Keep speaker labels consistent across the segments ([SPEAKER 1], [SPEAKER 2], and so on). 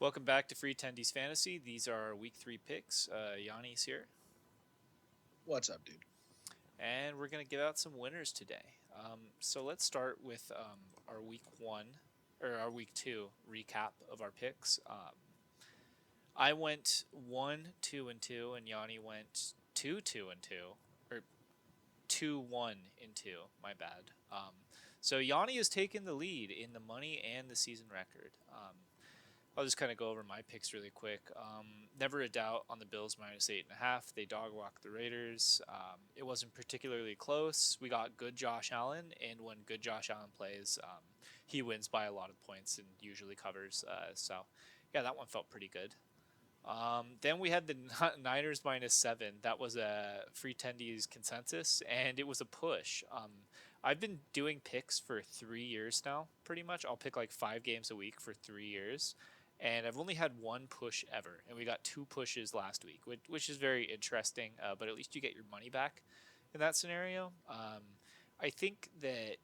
[SPEAKER 1] Welcome back to Free Tendies Fantasy. These are our Week 3 picks. Yanni's here,
[SPEAKER 2] What's up, dude?
[SPEAKER 1] and we're going to give out some winners today. So let's start with our Week 1, or our Week 2 recap of our picks. I went 1, 2, and 2, and Yanni went 2, 2, and 2, or 2, 1, and 2, my bad. So Yanni has taken the lead in the money and the season record. I'll just kind of go over my picks really quick. Never a doubt on the Bills minus 8.5. They dog walked the Raiders. It wasn't particularly close. We got good Josh Allen, and when good Josh Allen plays, he wins by a lot of points and usually covers. So, yeah, that one felt pretty good. Then we had the Niners minus 7. That was a free tendies consensus, and it was a push. I've been doing picks for 3 years now, pretty much. I'll pick like 5 games a week for 3 years, and I've only had one push ever, and we got two pushes last week, which is very interesting. But at least you get your money back in that scenario. I think that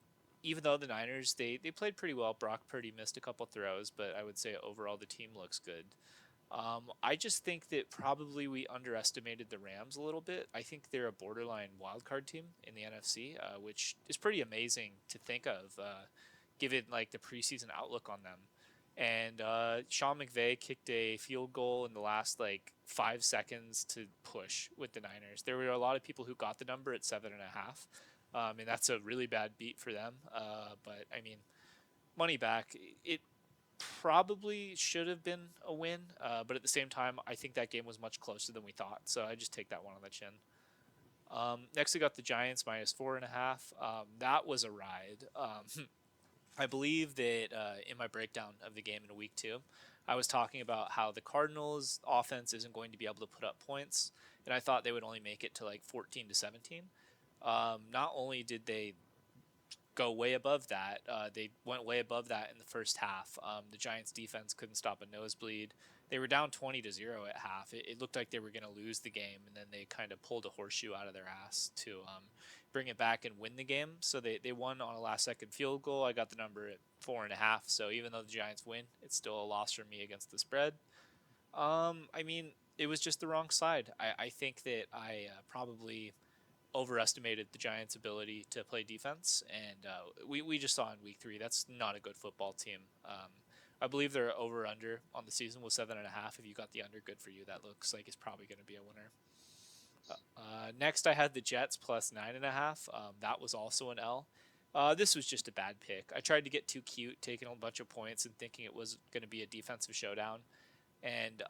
[SPEAKER 1] even though the Niners they played pretty well, Brock Purdy missed a couple throws, but I would say overall the team looks good. I just think that probably we underestimated the Rams a little bit. I think they're a borderline wildcard team in the NFC, which is pretty amazing to think of, given like the preseason outlook on them. And Sean McVay kicked a field goal in the last like 5 seconds to push with the Niners. There were a lot of people who got the number at 7.5, and that's a really bad beat for them. But I mean, money back. It probably should have been a win, but at the same time, I think that game was much closer than we thought. So I just take that one on the chin. Next, we got the Giants minus 4.5. That was a ride. I believe that in my breakdown of the game in week 2, I was talking about how the Cardinals' offense isn't going to be able to put up points, and I thought they would only make it to like 14 to 17. Not only did they go way above that. They went way above that in the first half. The Giants' defense couldn't stop a nosebleed. They were down 20-0 at half. It looked like they were going to lose the game, and then they kind of pulled a horseshoe out of their ass to bring it back and win the game. So they won on a last-second field goal. I got the number at 4.5. So even though the Giants win, it's still a loss for me against the spread. I mean, it was just the wrong side. I think that I probably overestimated the Giants' ability to play defense, and we just saw in week 3 that's not a good football team. I believe their over under on the season was 7.5. If you got the under, good for you. That looks like it's probably going to be a winner. Next, I had the Jets plus 9.5. That was also an L. This was just a bad pick. I tried to get too cute, taking a bunch of points and thinking it was going to be a defensive showdown. And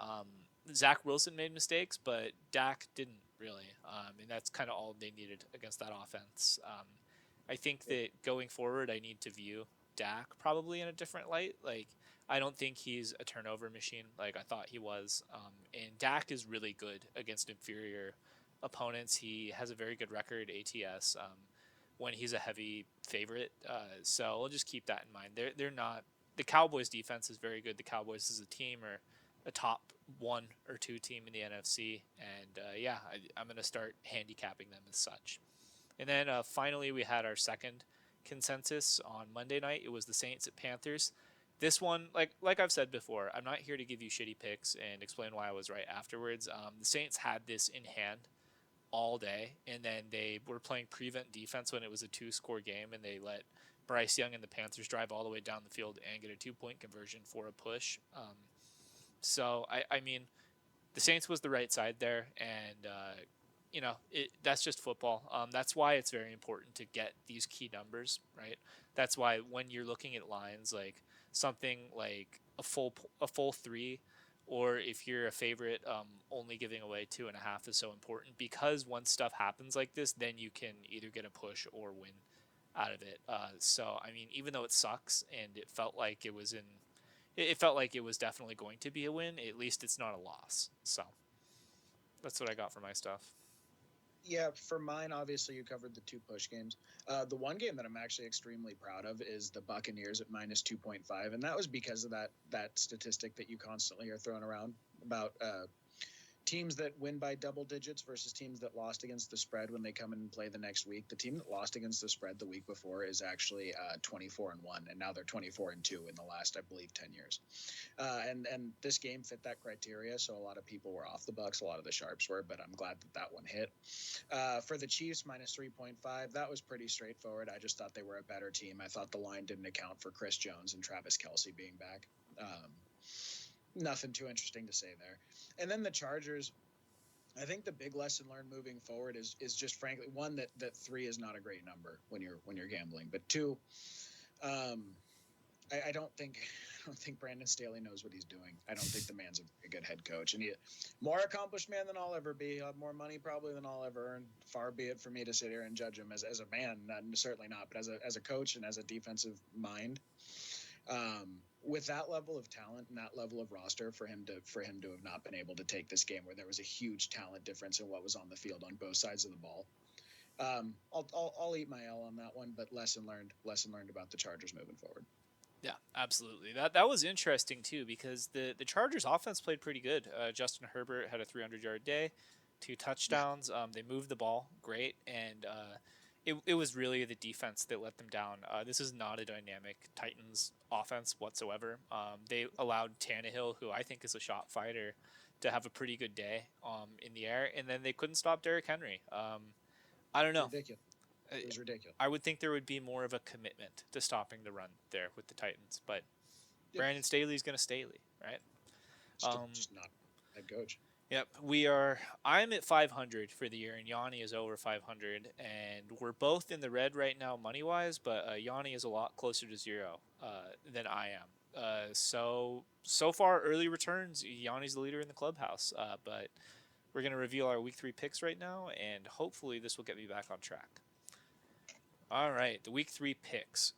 [SPEAKER 1] Zach Wilson made mistakes, but Dak didn't really. And that's kind of all they needed against that offense. I think that going forward, I need to view Dak probably in a different light. Like, I don't think he's a turnover machine like I thought he was. And Dak is really good against inferior opponents. He has a very good record ATS when he's a heavy favorite. So we'll just keep that in mind. They're not the Cowboys defense is very good. The Cowboys as a team are a top 1 or 2 team in the NFC, and yeah, I'm going to start handicapping them as such. And then finally, we had our second consensus on Monday night. It was the Saints at Panthers. This one, like I've said before, I'm not here to give you shitty picks and explain why I was right afterwards. The Saints had this in hand all day, and then they were playing prevent defense when it was a 2-score game, and they let Bryce Young and the Panthers drive all the way down the field and get a 2-point conversion for a push. So I mean, the Saints was the right side there, and that's just football. That's why it's very important to get these key numbers right. That's why when you're looking at lines like something like a full 3, or if you're a favorite, only giving away 2.5 is so important because once stuff happens like this, then you can either get a push or win out of it. So I mean, even though it sucks and it felt like it was definitely going to be a win. At least it's not a loss. So that's what I got for my stuff.
[SPEAKER 2] Yeah, for mine, obviously you covered the two push games. The one game that I'm actually extremely proud of is the Buccaneers at minus 2.5, and that was because of that statistic that you constantly are throwing around about teams that win by double digits versus teams that lost against the spread when they come in and play the next week. The team that lost against the spread the week before is actually 24-1, and now they're 24-2 in the last, I believe, 10 years. And this game fit that criteria, so a lot of people were off the Bucks, a lot of the sharps were, but I'm glad that one hit. For the Chiefs, minus 3.5, that was pretty straightforward. I just thought they were a better team. I thought the line didn't account for Chris Jones and Travis Kelce being back. Nothing too interesting to say there. And then the Chargers, I think the big lesson learned moving forward is just frankly one that 3 is not a great number when you're gambling, but 2, I don't think Brandon Staley knows what he's doing. I don't think the man's a good head coach, and he more accomplished man than I'll ever be. He'll have more money probably than I'll ever earn. Far be it for me to sit here and judge him as a man, certainly not, but as a coach and as a defensive mind. With that level of talent and that level of roster, for him to have not been able to take this game where there was a huge talent difference in what was on the field on both sides of the ball, I'll eat my L on that one. But lesson learned about the Chargers moving forward.
[SPEAKER 1] Yeah, absolutely. That was interesting too, because the Chargers offense played pretty good. Justin Herbert had a 300-yard day, 2 touchdowns. They moved the ball great, and it was really the defense that let them down. This is not a dynamic Titans offense whatsoever. They allowed Tannehill, who I think is a shot fighter, to have a pretty good day in the air, and then they couldn't stop Derrick Henry. I don't know.
[SPEAKER 2] Ridiculous. It was ridiculous.
[SPEAKER 1] I would think there would be more of a commitment to stopping the run there with the Titans, but Brandon Staley's going to Staley, right?
[SPEAKER 2] Just not a head coach.
[SPEAKER 1] Yep, I'm at 500 for the year, and Yanni is over 500, and we're both in the red right now money-wise, but Yanni is a lot closer to 0 than I am. So far, early returns, Yanni's the leader in the clubhouse, but we're going to reveal our Week 3 picks right now, and hopefully this will get me back on track. All right, the Week 3 picks.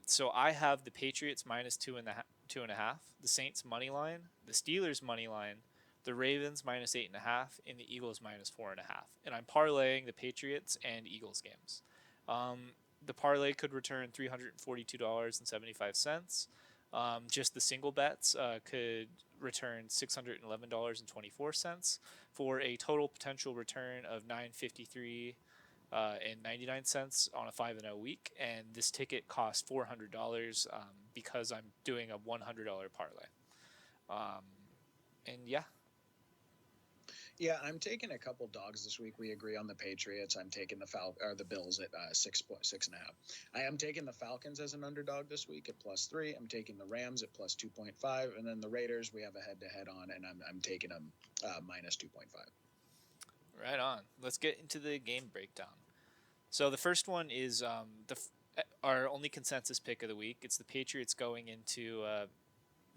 [SPEAKER 1] So I have the Patriots minus 2.5, the Saints money line, the Steelers money line, the Ravens minus 8.5, and the Eagles minus 4.5. And I'm parlaying the Patriots and Eagles games. The parlay could return $342.75. Just the single bets could return $611.24 for a total potential return of $953 and 99 cents on a 5-0 week, and this ticket costs $400 because I'm doing a $100 parlay. And
[SPEAKER 2] yeah, I'm taking a couple dogs this week. We agree on the Patriots. I'm taking the Bills at 6.5. I am taking the Falcons as an underdog this week at +3. I'm taking the Rams at +2.5, and then the Raiders we have a head-to-head on, and I'm taking them minus 2.5.
[SPEAKER 1] Right on. Let's get into the game breakdown. So the first one is our only consensus pick of the week. It's the Patriots going into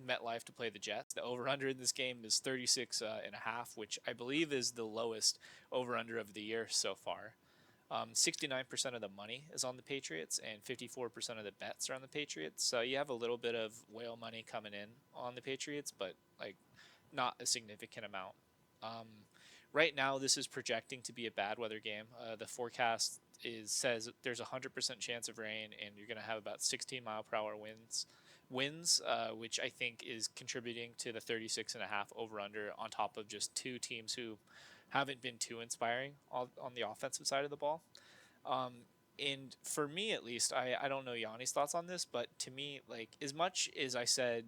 [SPEAKER 1] MetLife to play the Jets. The over-under in this game is 36.5, which I believe is the lowest over-under of the year so far. 69% of the money is on the Patriots, and 54% of the bets are on the Patriots. So you have a little bit of whale money coming in on the Patriots, but not a significant amount. Right now, this is projecting to be a bad weather game. The forecast says there's a 100% chance of rain, and you're going to have about 16-mile-per-hour winds, which I think is contributing to the 36.5 over-under on top of just 2 teams who haven't been too inspiring on the offensive side of the ball. And for me, at least, I don't know Yanni's thoughts on this, but to me, as much as I said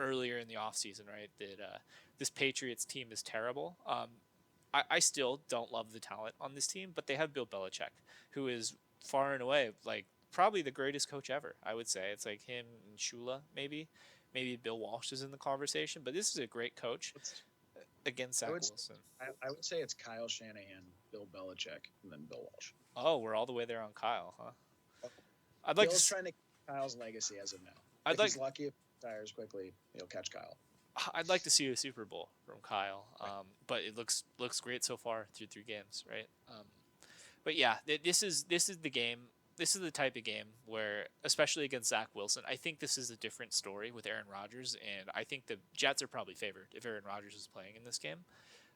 [SPEAKER 1] earlier in the offseason, right, that this Patriots team is terrible, I still don't love the talent on this team, but they have Bill Belichick, who is far and away probably the greatest coach ever. I would say it's like him and Shula, maybe Bill Walsh is in the conversation, but this is a great coach against Zach Wilson.
[SPEAKER 2] I would say it's Kyle Shanahan, Bill Belichick, and then Bill Walsh.
[SPEAKER 1] Oh, we're all the way there on Kyle, huh?
[SPEAKER 2] Bill's trying to keep Kyle's legacy as of now. If he's lucky, if he retires quickly, he'll catch Kyle.
[SPEAKER 1] I'd like to see a Super Bowl from Kyle, but it looks great so far through 3 games, right? But yeah, this is the game. This is the type of game where, especially against Zach Wilson, I think this is a different story with Aaron Rodgers, and I think the Jets are probably favored if Aaron Rodgers is playing in this game.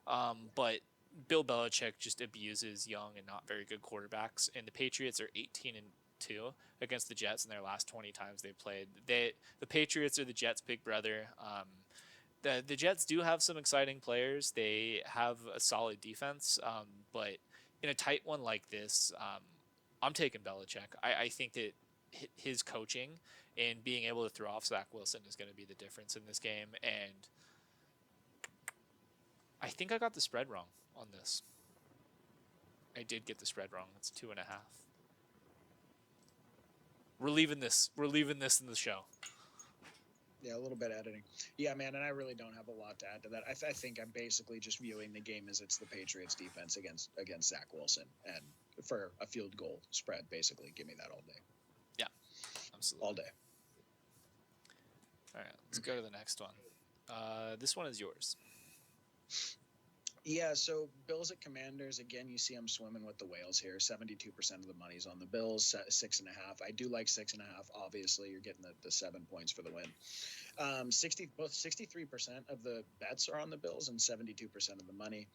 [SPEAKER 1] But Bill Belichick just abuses young and not very good quarterbacks, and the Patriots are 18-2 against the Jets in their last 20 times they've played. The Patriots are the Jets' big brother. The Jets do have some exciting players. They have a solid defense, but in a tight one like this, I'm taking Belichick. I think that his coaching and being able to throw off Zach Wilson is going to be the difference in this game. And I think I got the spread wrong on this. I did get the spread wrong. It's 2.5. We're leaving this. We're leaving this in the show.
[SPEAKER 2] Yeah, a little bit editing. Yeah, man, and I really don't have a lot to add to that. I think I'm basically just viewing the game as it's the Patriots defense against Zach Wilson, and for a field goal spread, basically, give me that all day.
[SPEAKER 1] Yeah, absolutely.
[SPEAKER 2] All day.
[SPEAKER 1] All right, let's go to the next one. This one is yours.
[SPEAKER 2] Yeah, so Bills at Commanders, again, you see I'm swimming with the whales here. 72% of the money's on the Bills, 6.5. I do like 6.5. Obviously, you're getting the 7 points for the win. 63% of the bets are on the Bills and 72% of the money.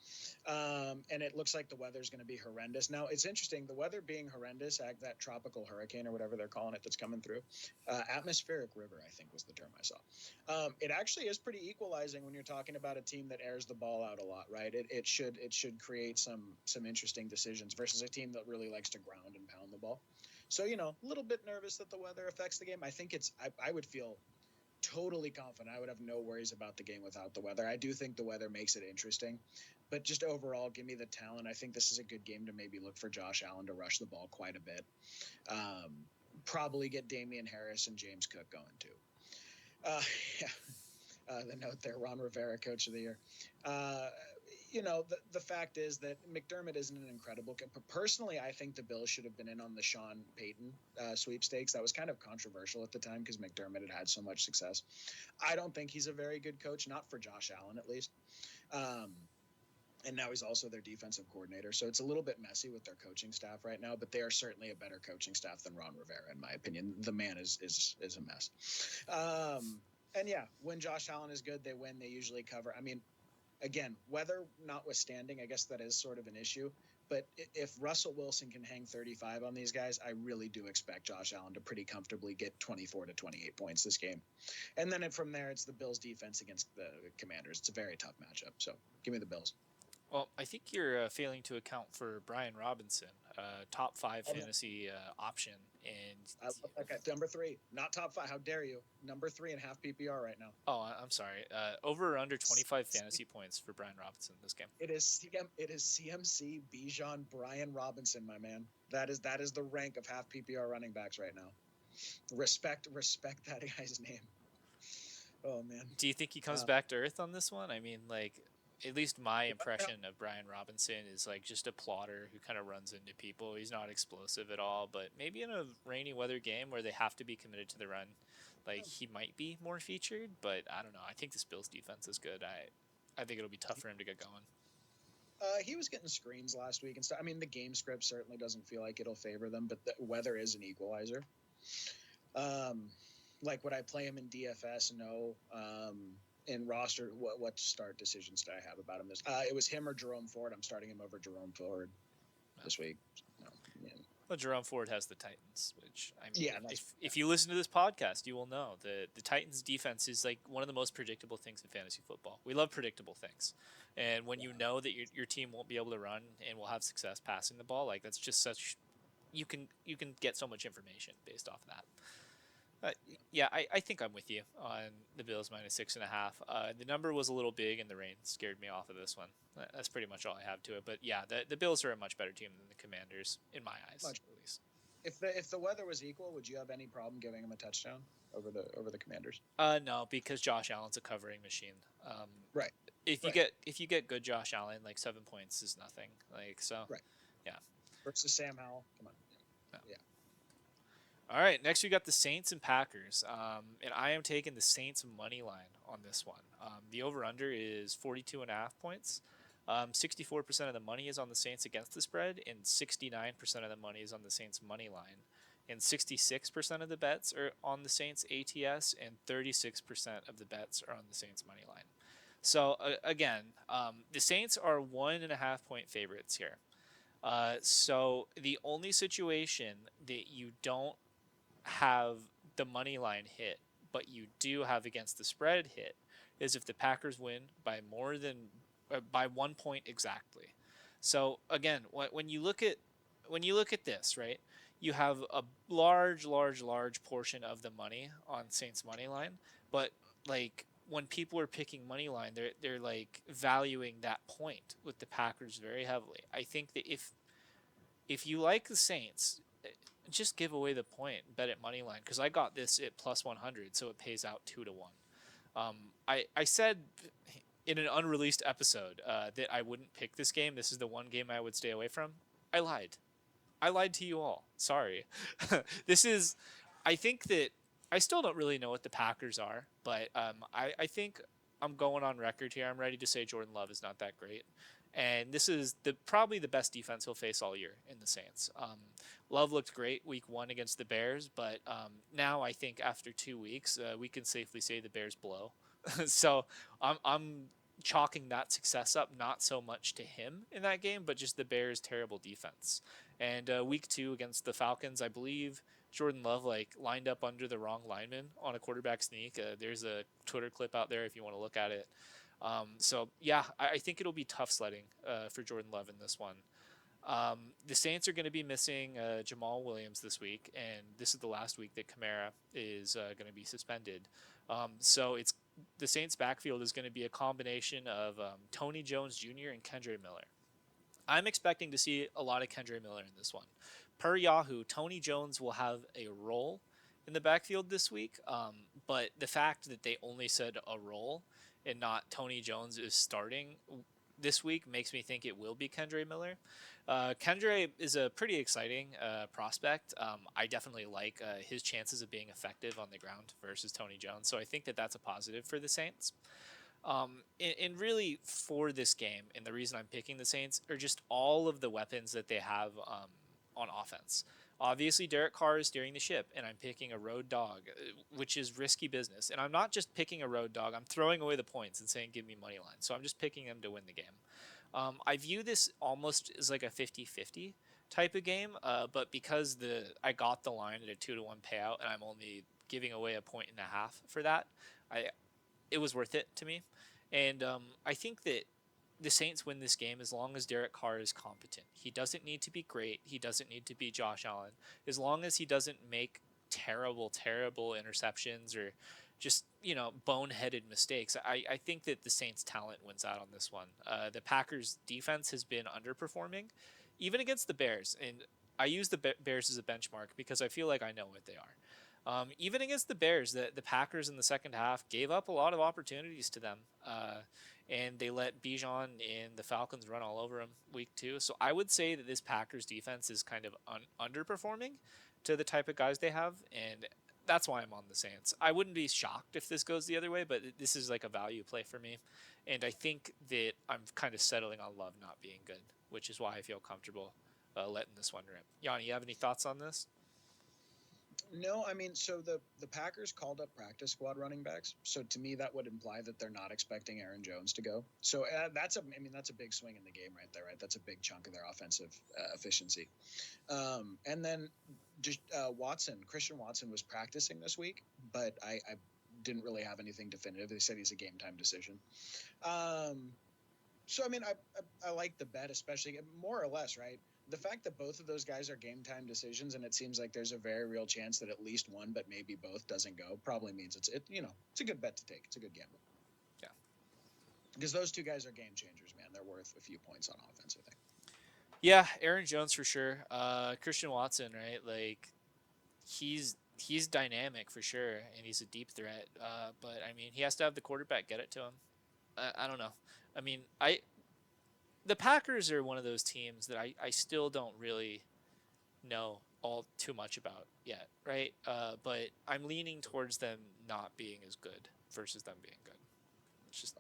[SPEAKER 2] And it looks like the weather's going to be horrendous. Now, it's interesting. The weather being horrendous, that tropical hurricane or whatever they're calling it that's coming through, atmospheric river, I think was the term I saw. It actually is pretty equalizing when you're talking about a team that airs the ball out a lot, right? It should create some interesting decisions versus a team that really likes to ground and pound the ball. So, a little bit nervous that the weather affects the game. I think I would feel totally confident. I would have no worries about the game without the weather. I do think the weather makes it interesting, but just overall, give me the talent. I think this is a good game to maybe look for Josh Allen to rush the ball quite a bit. Probably get Damian Harris and James Cook going too. Yeah. The note there, Ron Rivera, Coach of the Year. The fact is that McDermott isn't an incredible. Personally, I think the Bills should have been in on the Sean Payton sweepstakes. That was kind of controversial at the time because McDermott had so much success. I don't think he's a very good coach, not for Josh Allen at least. And now he's also their defensive coordinator. So it's a little bit messy with their coaching staff right now, but they are certainly a better coaching staff than Ron Rivera, in my opinion. The man is a mess. And yeah, when Josh Allen is good, they win. They usually cover. I mean, again, weather notwithstanding, I guess that is sort of an issue. But if Russell Wilson can hang 35 on these guys, I really do expect Josh Allen to pretty comfortably get 24 to 28 points this game. And then from there, it's the Bills' defense against the Commanders. It's a very tough matchup. So give me the Bills.
[SPEAKER 1] Well, I think you're failing to account for Brian Robinson, top 5 fantasy option, and
[SPEAKER 2] I love that guy. Number 3, not top 5. How dare you? Number 3 in half PPR right now.
[SPEAKER 1] Oh, I'm sorry. Over or under 25 fantasy points for Brian Robinson this game.
[SPEAKER 2] It is CMC, Bijan, Brian Robinson, my man. That is the rank of half PPR running backs right now. Respect that guy's name. Oh man.
[SPEAKER 1] Do you think he comes back to earth on this one? I mean, like, at least my impression of Brian Robinson is like just a plotter who kind of runs into people. He's not explosive at all, but maybe in a rainy weather game where they have to be committed to the run, like he might be more featured, but I don't know. I think this Bills defense is good. I think it'll be tough for him to get going.
[SPEAKER 2] He was getting screens last week and stuff. I mean, the game script certainly doesn't feel like it'll favor them, but the weather is an equalizer. Like, would I play him in DFS? No. In roster, what start decisions did I have about him? It was him or Jerome Ford. I'm starting him over Jerome Ford this week. No, yeah.
[SPEAKER 1] Well, Jerome Ford has the Titans, which I mean,
[SPEAKER 2] yeah,
[SPEAKER 1] if you listen to this podcast, you will know the Titans' defense is like one of the most predictable things in fantasy football. We love predictable things, and when you know that your team won't be able to run and will have success passing the ball, like that's just such you can get so much information based off of that. Yeah, I think I'm with you on the Bills minus 6.5. The number was a little big, and the rain scared me off of this one. That's pretty much all I have to it. But yeah, the Bills are a much better team than the Commanders, in my eyes, at least.
[SPEAKER 2] If the weather was equal, would you have any problem giving them a touchdown over the Commanders?
[SPEAKER 1] No, because Josh Allen's a covering machine.
[SPEAKER 2] Right.
[SPEAKER 1] If you get good Josh Allen, like 7 points is nothing. Like so.
[SPEAKER 2] Right.
[SPEAKER 1] Yeah.
[SPEAKER 2] Versus Sam Howell. Come on. Yeah.
[SPEAKER 1] All right, next we got the Saints and Packers, and I am taking the Saints money line on this one. The over/under is 42.5 points. 64% of the money is on the Saints against the spread, and 69% of the money is on the Saints money line. And 66% of the bets are on the Saints ATS, and 36% of the bets are on the Saints money line. So again, the Saints are 1.5 point favorites here. So the only situation that you don't have the money line hit, but you do have against the spread hit, is if the Packers win by more than by 1 point exactly. So again, when you look at this, right, you have a large portion of the money on Saints money line, but like when people are picking money line, they're like valuing that point with the Packers very heavily. I think that if you like the Saints, just give away the point, bet at money line, because I got this at plus 100, so it pays out 2-1. I said in an unreleased episode that I wouldn't pick this game. This is the one game I would stay away from. I lied. I lied to you all. Sorry. This is. I think that I still don't really know what the Packers are, but I think I'm going on record here. I'm ready to say Jordan Love is not that great, and this is probably the best defense he'll face all year in the Saints. Love looked great week 1 against the Bears, but now I think after 2 weeks we can safely say the Bears blow. So I'm chalking that success up not so much to him in that game, but just the Bears' terrible defense. And week 2 against the Falcons, I believe Jordan Love like lined up under the wrong lineman on a quarterback sneak. There's a Twitter clip out there if you want to look at it. So yeah, I think it'll be tough sledding for Jordan Love in this one. The Saints are going to be missing Jamal Williams this week, and this is the last week that Kamara is going to be suspended. So it's the Saints' backfield is going to be a combination of Tony Jones Jr. and Kendra Miller. I'm expecting to see a lot of Kendra Miller in this one. Per Yahoo, Tony Jones will have a role in the backfield this week, but the fact that they only said a role and not Tony Jones is starting this week makes me think it will be Kendra Miller. Kendra is a pretty exciting prospect. I definitely like his chances of being effective on the ground versus Tony Jones, so I think that that's a positive for the Saints. And really for this game, and the reason I'm picking the Saints are just all of the weapons that they have on offense. Obviously, Derek Carr is steering the ship, and I'm picking a road dog, which is risky business. And I'm not just picking a road dog, I'm throwing away the points and saying, give me money line. So I'm just picking them to win the game. I view this almost as like a 50-50 type of game, but because I got the line at a 2-1 payout, and I'm only giving away a point and a half for that, it was worth it to me. And I think that the Saints win this game as long as Derek Carr is competent. He doesn't need to be great. He doesn't need to be Josh Allen. As long as he doesn't make terrible interceptions or just, boneheaded mistakes, I think that the Saints' talent wins out on this one. The Packers' defense has been underperforming, even against the Bears. And I use the Bears as a benchmark because I feel like I know what they are. Even against the Bears, the Packers in the second half gave up a lot of opportunities to them. And they let Bijan and the Falcons run all over them week 2. So I would say that this Packers defense is kind of underperforming to the type of guys they have. And that's why I'm on the Saints. I wouldn't be shocked if this goes the other way, but this is like a value play for me. And I think that I'm kind of settling on Love not being good, which is why I feel comfortable letting this one rip. Yanni, you have any thoughts on this?
[SPEAKER 2] No, I mean, so the Packers called up practice squad running backs. So to me, that would imply that they're not expecting Aaron Jones to go. So that's a big swing in the game right there, right? That's a big chunk of their offensive efficiency. And then just Christian Watson was practicing this week, but I didn't really have anything definitive. They said he's a game time decision. So I mean, I like the bet, especially more or less, right? The fact that both of those guys are game time decisions, and it seems like there's a very real chance that at least one, but maybe both, doesn't go, probably means it's a good bet to take. It's a good gamble.
[SPEAKER 1] Yeah,
[SPEAKER 2] because those two guys are game changers, man. They're worth a few points on offense, I think.
[SPEAKER 1] Yeah, Aaron Jones for sure. Christian Watson, right? Like he's dynamic for sure, and he's a deep threat. But I mean, he has to have the quarterback get it to him. I don't know. I mean, the Packers are one of those teams that I still don't really know all too much about yet, right? But I'm leaning towards them not being as good versus them being good. It's just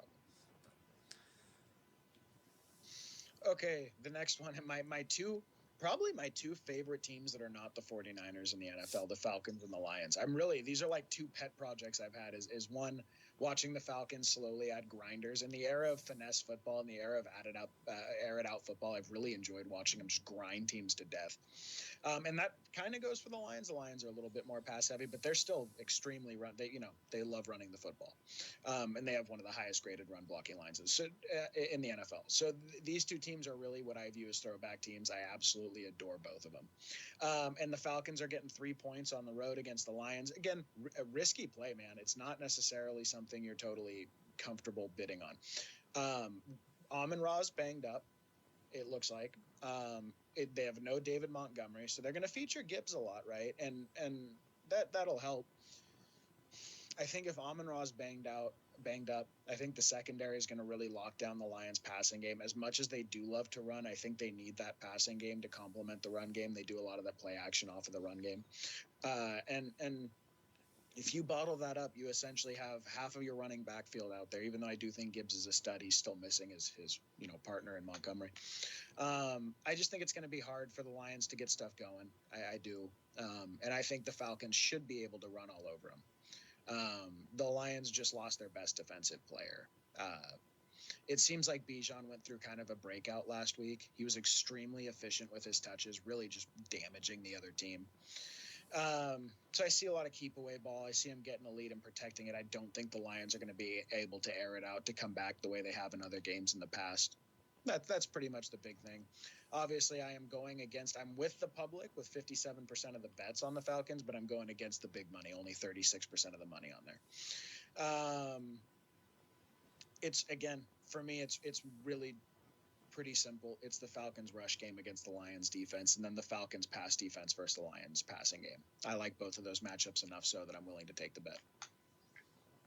[SPEAKER 2] Okay, the next one, my two favorite teams that are not the 49ers in the NFL, the Falcons and the Lions. These are like two pet projects I've had is one watching the Falcons slowly add grinders in the era of finesse football and the era of air it out football. I've really enjoyed watching them just grind teams to death. And that kind of goes for the Lions. The Lions are a little bit more pass heavy, but they're still extremely run. They love running the football, and they have one of the highest graded run blocking lines in the NFL. So these two teams are really what I view as throwback teams. I absolutely adore both of them. And the Falcons are getting 3 points on the road against the Lions. Again, a risky play, man. It's not necessarily something you're totally comfortable bidding on. Amon-Ra's banged up, it looks like. They have no David Montgomery, so they're going to feature Gibbs a lot, right? And that'll help. I think if Amon-Ra's banged up, I think the secondary is going to really lock down the Lions' passing game. As much as they do love to run, I think they need that passing game to complement the run game. They do a lot of that play action off of the run game, and if you bottle that up, you essentially have half of your running backfield out there. Even though I do think Gibbs is a stud, he's still missing his partner in Montgomery. I just think it's going to be hard for the Lions to get stuff going. I do, and I think the Falcons should be able to run all over them. The Lions just lost their best defensive player. It seems like Bijan went through kind of a breakout last week. He was extremely efficient with his touches, really just damaging the other team. So I see a lot of keep away ball. I see him getting a lead and protecting it. I don't think the Lions are going to be able to air it out to come back the way they have in other games in the past. That's pretty much the big thing. Obviously, I'm with the public with 57% of the bets on the Falcons, but I'm going against the big money, only 36% of the money on there. It's, again, for me, it's really pretty simple. It's the Falcons rush game against the Lions defense, and then the Falcons pass defense versus the Lions passing game. I like both of those matchups enough so that I'm willing to take the bet.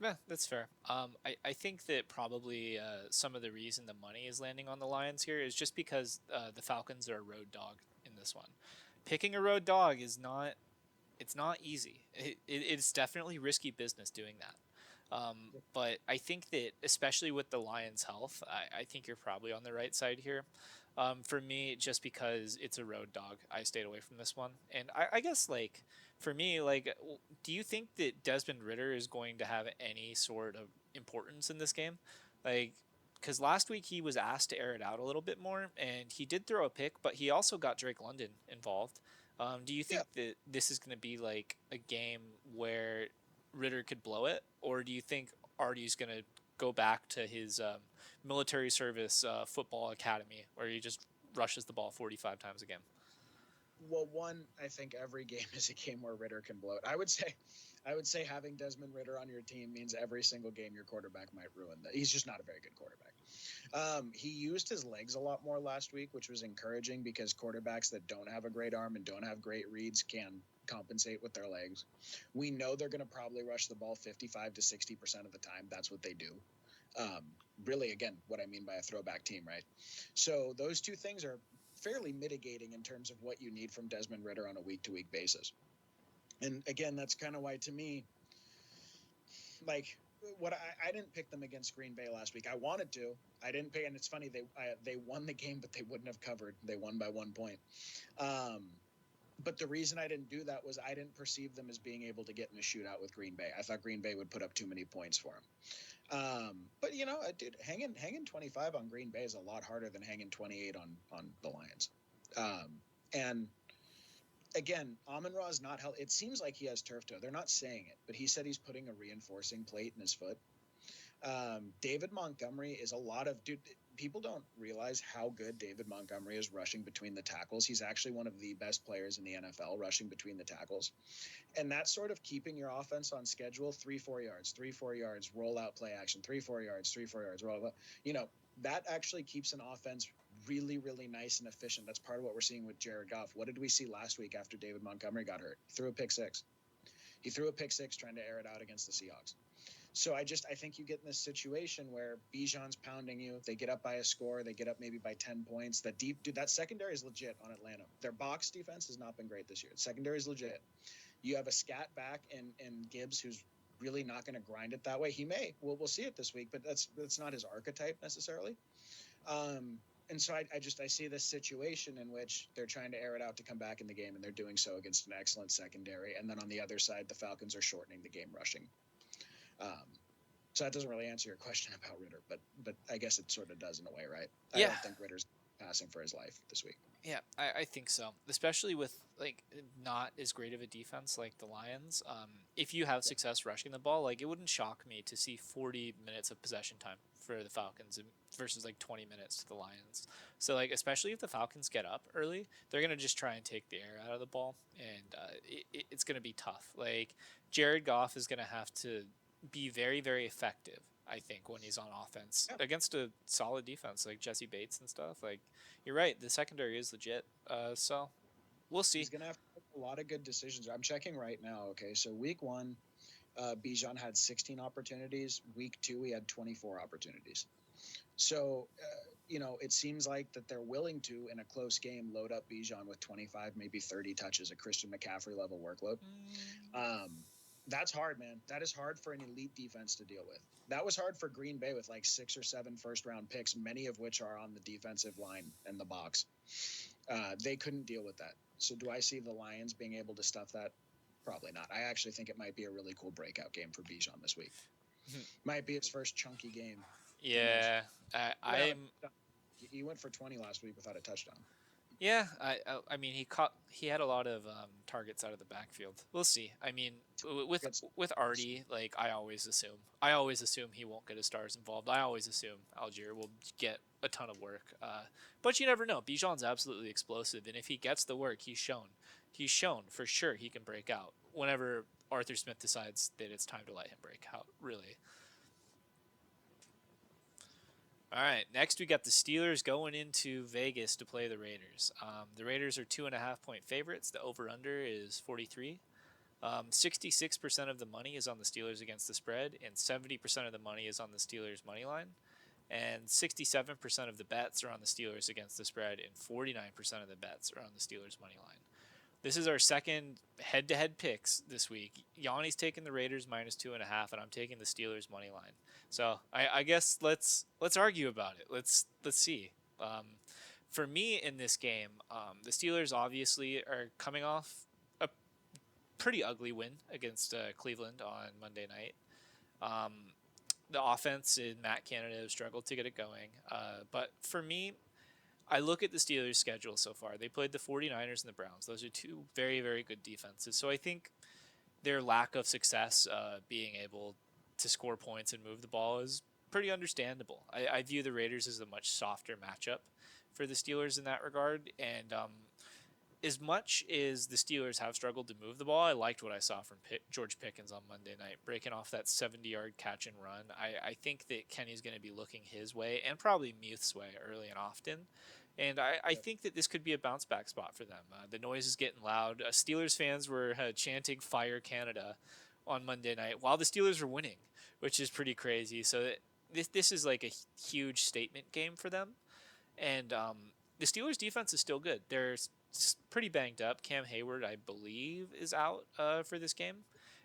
[SPEAKER 1] Yeah, that's fair. I think that probably some of the reason the money is landing on the Lions here is just because the Falcons are a road dog in this one. Picking a road dog it's not easy. It's definitely risky business doing that. But I think that especially with the Lions' health, I think you're probably on the right side here. For me, just because it's a road dog, I stayed away from this one. And I guess like for me, like, do you think that Desmond Ritter is going to have any sort of importance in this game? Like, because last week he was asked to air it out a little bit more, and he did throw a pick, but he also got Drake London involved. Do you
[SPEAKER 2] Yeah.
[SPEAKER 1] think that this is going to be like a game where Ritter could blow it, or do you think Artie's going to go back to his military service football academy where he just rushes the ball 45 times a game?
[SPEAKER 2] Well, one, I think every game is a game where Ritter can blow it. I would say having Desmond Ritter on your team means every single game your quarterback might ruin that. He's just not a very good quarterback. He used his legs a lot more last week, which was encouraging because quarterbacks that don't have a great arm and don't have great reads can compensate with their legs. We know they're going to probably rush the ball 55 to 60% of the time. That's what they do. Really, again, what I mean by a throwback team, right? So those two things are fairly mitigating in terms of what you need from Desmond Ritter on a week-to-week basis. And again, that's kind of why, to me, like, I didn't pick them against Green Bay last week. I wanted to. I didn't pick, and it's funny, they won the game, but they wouldn't have covered. They won by 1 point. But the reason I didn't do that was I didn't perceive them as being able to get in a shootout with Green Bay. I thought Green Bay would put up too many points for them. But dude, hanging 25 on Green Bay is a lot harder than hanging 28 on the Lions. And again, Amon-Ra is not healthy. It seems like he has turf toe. They're not saying it, but he said he's putting a reinforcing plate in his foot. David Montgomery is people don't realize how good David Montgomery is rushing between the tackles. He's actually one of the best players in the NFL rushing between the tackles. And that's sort of keeping your offense on schedule, 3-4 yards, 3-4 yards, roll out play action, 3-4 yards, 3-4 yards, roll out. That actually keeps an offense really, really nice and efficient. That's part of what we're seeing with Jared Goff. What did we see last week after David Montgomery got hurt? He threw a pick six. He threw a pick six trying to air it out against the Seahawks. So I think you get in this situation where Bijan's pounding you. They get up by a score. They get up maybe by 10 points. That secondary is legit on Atlanta. Their box defense has not been great this year. Secondary is legit. You have a scat back in Gibbs who's really not going to grind it that way. He may. We'll see it this week, but that's not his archetype necessarily. And so I see this situation in which they're trying to air it out to come back in the game, and they're doing so against an excellent secondary. And then on the other side, the Falcons are shortening the game rushing. So that doesn't really answer your question about Ritter, but I guess it sort of does in a way, right? I
[SPEAKER 1] Yeah,
[SPEAKER 2] don't think Ritter's passing for his life this week.
[SPEAKER 1] yeah, I think so. Especially with like not as great of a defense like the Lions. If you have
[SPEAKER 2] Yeah.
[SPEAKER 1] success rushing the ball, like it wouldn't shock me to see 40 minutes of possession time for the Falcons versus like 20 minutes to the Lions. So like especially if the Falcons get up early, they're gonna just try and take the air out of the ball, and it's gonna be tough. Like Jared Goff is gonna have to be very very effective. I think when he's on offense
[SPEAKER 2] Yeah.
[SPEAKER 1] against a solid defense like Jesse Bates and stuff, like you're right. The secondary is legit. So we'll see.
[SPEAKER 2] He's going to have to make a lot of good decisions. I'm checking right now. Okay. So week one, Bijan had 16 opportunities. Week two, he had 24 opportunities. So, it seems like that they're willing to, in a close game, load up Bijan with 25, maybe 30 touches, a Christian McCaffrey level workload. Um, that's hard, man. That is hard for an elite defense to deal with. That was hard for Green Bay with like 6 or 7 first round picks, many of which are on the defensive line and the box. They couldn't deal with that. So do I see the Lions being able to stuff that? Probably not. I actually think it might be a really cool breakout game for Bijan this week. Might be his first chunky game. Who knows?
[SPEAKER 1] Yeah,
[SPEAKER 2] Without
[SPEAKER 1] I'm.
[SPEAKER 2] he went for 20 last week without a touchdown.
[SPEAKER 1] Yeah, I mean he had a lot of targets out of the backfield. We'll see. I mean with
[SPEAKER 2] Good.
[SPEAKER 1] with Artie, like I always assume he won't get his stars involved. I always assume Algier will get a ton of work. But you never know. Bijan's absolutely explosive, and if he gets the work, he's shown for sure he can break out whenever Arthur Smith decides that it's time to let him break out. Really. All right, next we got the Steelers going into Vegas to play the Raiders. The Raiders are 2.5 point favorites. The over/under is 43. 66% of the money is on the Steelers against the spread, and 70% of the money is on the Steelers money line. And 67% of the bets are on the Steelers against the spread, and 49% of the bets are on the Steelers money line. This is our second head-to-head picks this week. Yanni's taking the Raiders -2.5, and I'm taking the Steelers money line. So I guess let's argue about it. Let's see. For me in this game, the Steelers obviously are coming off a pretty ugly win against Cleveland on Monday night. The offense in Matt Canada has struggled to get it going. But for me, I look at the Steelers' schedule so far. They played the 49ers and the Browns. Those are two very, very good defenses. So I think their lack of success being able to score points and move the ball is pretty understandable. I view the Raiders as a much softer matchup for the Steelers in that regard. And as much as the Steelers have struggled to move the ball, I liked what I saw from George Pickens on Monday night, breaking off that 70-yard catch and run. I think that Kenny's going to be looking his way and probably Muth's way early and often. And I think that this could be a bounce back spot for them. The noise is getting loud. Steelers fans were chanting "Fire Canada" on Monday night while the Steelers were winning, which is pretty crazy. So this is like a huge statement game for them. And the Steelers' defense is still good. They're pretty banged up. Cam Hayward, I believe, is out for this game,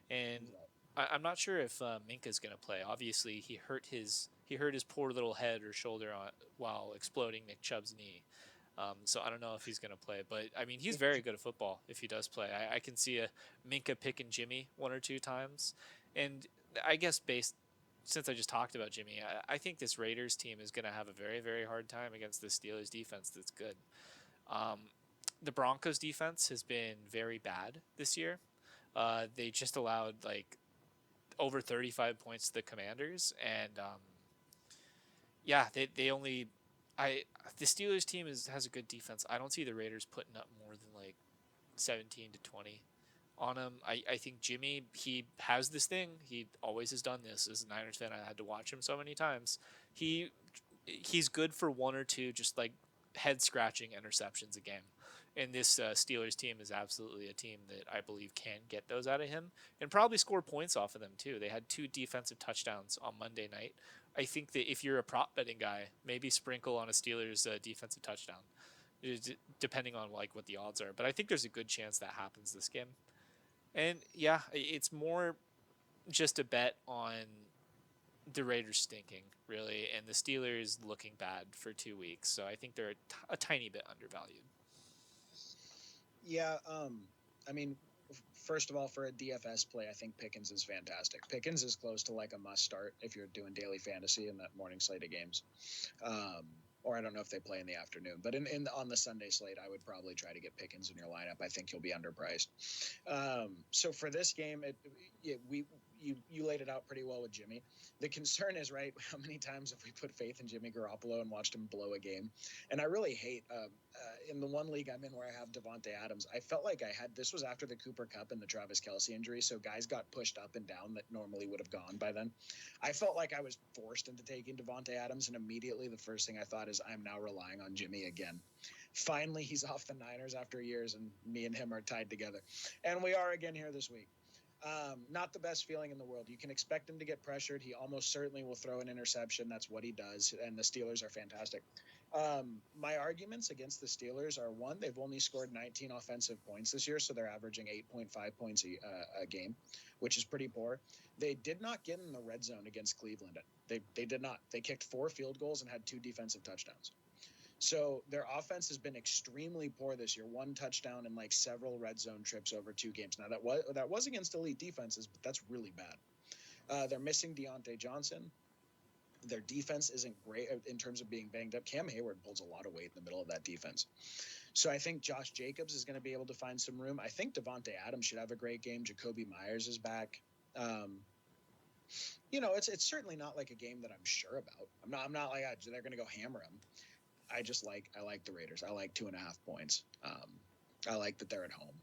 [SPEAKER 1] and I'm not sure if Minka's going to play. Obviously, he hurt his poor little head or shoulder while exploding Nick Chubb's knee. So I don't know if he's going to play, but I mean he's very good at football if he does play. I can see a Minka picking Jimmy one or two times, and I guess since I just talked about Jimmy, I think this Raiders team is going to have a very very hard time against the Steelers defense that's good. Um, the Broncos defense has been very bad this year. They just allowed like over 35 points to the Commanders, and yeah, they only I the Steelers team has a good defense. I don't see the Raiders putting up more than like 17 to 20 on him. I think Jimmy, he has this thing. He always has done this. As a Niners fan, I had to watch him so many times. He's good for one or two just like head scratching interceptions a game. And this Steelers team is absolutely a team that I believe can get those out of him and probably score points off of them too. They had 2 defensive touchdowns on Monday night. I think that if you're a prop betting guy, maybe sprinkle on a Steelers defensive touchdown, depending on like what the odds are. But I think there's a good chance that happens this game. And yeah, it's more just a bet on the Raiders stinking, really, and the Steelers looking bad for 2 weeks. So I think they're a tiny bit undervalued.
[SPEAKER 2] Yeah, I mean, first of all, for a DFS play, I think Pickens is fantastic. Pickens is close to like a must start if you're doing daily fantasy in that morning slate of games. Um, or I don't know if they play in the afternoon, but on the Sunday slate, I would probably try to get Pickens in your lineup. I think he'll be underpriced. So for this game, you laid it out pretty well with Jimmy. The concern is, right, how many times have we put faith in Jimmy Garoppolo and watched him blow a game? And I really hate in the one league I'm in where I have Devontae Adams. I felt like this was after the Cooper Kupp and the Travis Kelce injury, so guys got pushed up and down that normally would have gone by then. I felt like I was forced into taking Devontae Adams, and immediately the first thing I thought is I'm now relying on Jimmy again. Finally, he's off the Niners after years, and me and him are tied together. And we are again here this week. Not the best feeling in the world. You can expect him to get pressured. He almost certainly will throw an interception. That's what he does. And the Steelers are fantastic. My arguments against the Steelers are, one, they've only scored 19 offensive points this year, so they're averaging 8.5 points a game, which is pretty poor. They did not get in the red zone against Cleveland. They did not. They kicked 4 field goals and had 2 defensive touchdowns. So their offense has been extremely poor this year. 1 touchdown and like several red zone trips over 2 games. Now that was against elite defenses, but that's really bad. They're missing Deontay Johnson. Their defense isn't great in terms of being banged up. Cam Hayward pulls a lot of weight in the middle of that defense. So I think Josh Jacobs is going to be able to find some room. I think Devontae Adams should have a great game. Jacoby Myers is back. It's certainly not like a game that I'm sure about. I'm not like they're going to go hammer them. I like the Raiders. I like 2.5 points. I like that they're at home.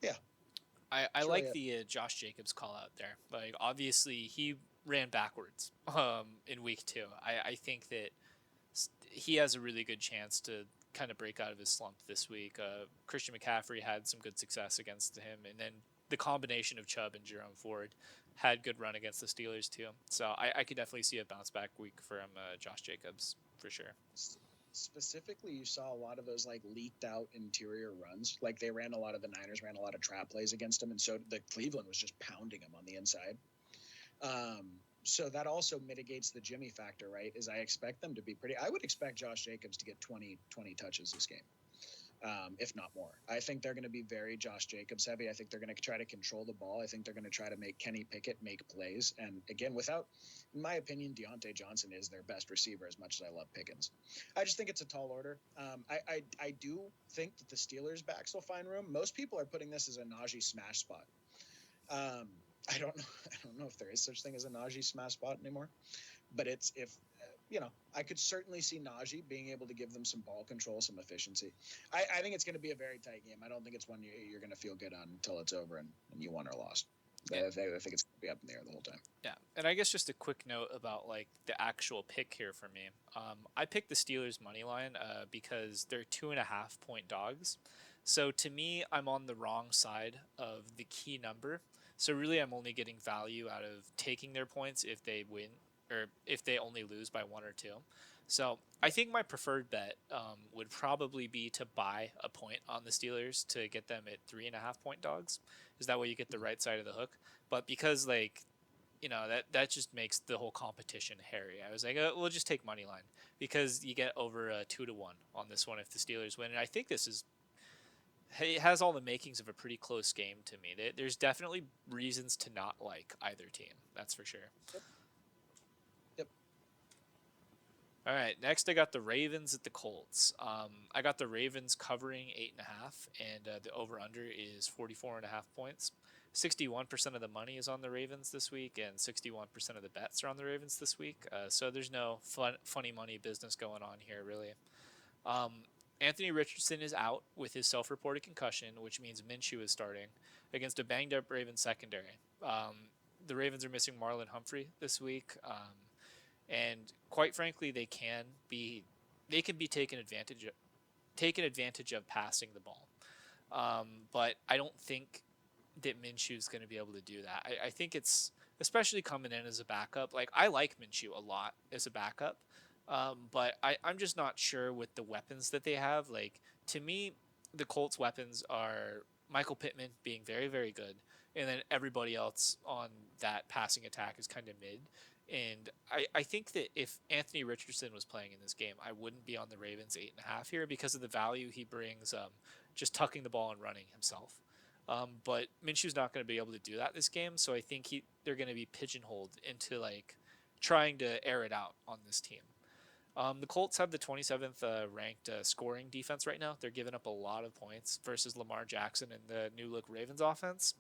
[SPEAKER 2] Yeah.
[SPEAKER 1] I like the Josh Jacobs call out there. Like, obviously, he ran backwards in week 2. I think that he has a really good chance to kind of break out of his slump this week. Christian McCaffrey had some good success against him, and then the combination of Chubb and Jerome Ford had good run against the Steelers too. So I could definitely see a bounce back week from Josh Jacobs for sure.
[SPEAKER 2] Specifically, you saw a lot of those like leaked out interior runs. Like the Niners ran a lot of trap plays against him, and so the Cleveland was just pounding him on the inside. So that also mitigates the Jimmy factor, right? Is I expect them to be I would expect Josh Jacobs to get 20 touches this game. If not more. I think they're going to be very Josh Jacobs heavy. I think they're going to try to control the ball. I think they're going to try to make Kenny Pickett make plays. And again, in my opinion, Deontay Johnson is their best receiver as much as I love Pickens. I just think it's a tall order. I do think that the Steelers backs will find room. Most people are putting this as a Najee smash spot. I don't know if there is such thing as a Najee smash spot anymore, but I could certainly see Najee being able to give them some ball control, some efficiency. I think it's going to be a very tight game. I don't think it's one you're going to feel good on until it's over and you won or lost. Yeah. I think it's going to be up in the air the whole time.
[SPEAKER 1] Yeah, and I guess just a quick note about like the actual pick here for me. I picked the Steelers money line because they're 2.5 point dogs. So to me, I'm on the wrong side of the key number. So really, I'm only getting value out of taking their points if they win or if they only lose by 1 or 2. So I think my preferred bet would probably be to buy a point on the Steelers to get them at 3.5 point dogs. Is that way you get the right side of the hook? But because that just makes the whole competition hairy. I was like, we'll just take money line because you get over 2-1 on this one if the Steelers win. And I think it has all the makings of a pretty close game to me. There's definitely reasons to not like either team. That's for sure.
[SPEAKER 2] Yep.
[SPEAKER 1] All right, next I got the Ravens at the Colts. I got the Ravens covering 8.5, and the over/under is 44.5 points. 61% of the money is on the Ravens this week, and 61% of the bets are on the Ravens this week. So there's no funny money business going on here, really. Anthony Richardson is out with his self-reported concussion, which means Minshew is starting against a banged-up Ravens secondary. The Ravens are missing Marlon Humphrey this week, and quite frankly, they can be taken advantage of passing the ball. But I don't think that Minshew is going to be able to do that. I think it's especially coming in as a backup. Like, I like Minshew a lot as a backup, but I'm just not sure with the weapons that they have. Like, to me, the Colts' weapons are Michael Pittman being very, very good, and then everybody else on that passing attack is kind of mid. And I think that if Anthony Richardson was playing in this game, I wouldn't be on the Ravens 8.5 here because of the value he brings, just tucking the ball and running himself. But Minshew's not going to be able to do that this game, so I think they're going to be pigeonholed into like trying to air it out on this team. The Colts have the 27th ranked scoring defense right now. They're giving up a lot of points versus Lamar Jackson and the new look Ravens offense.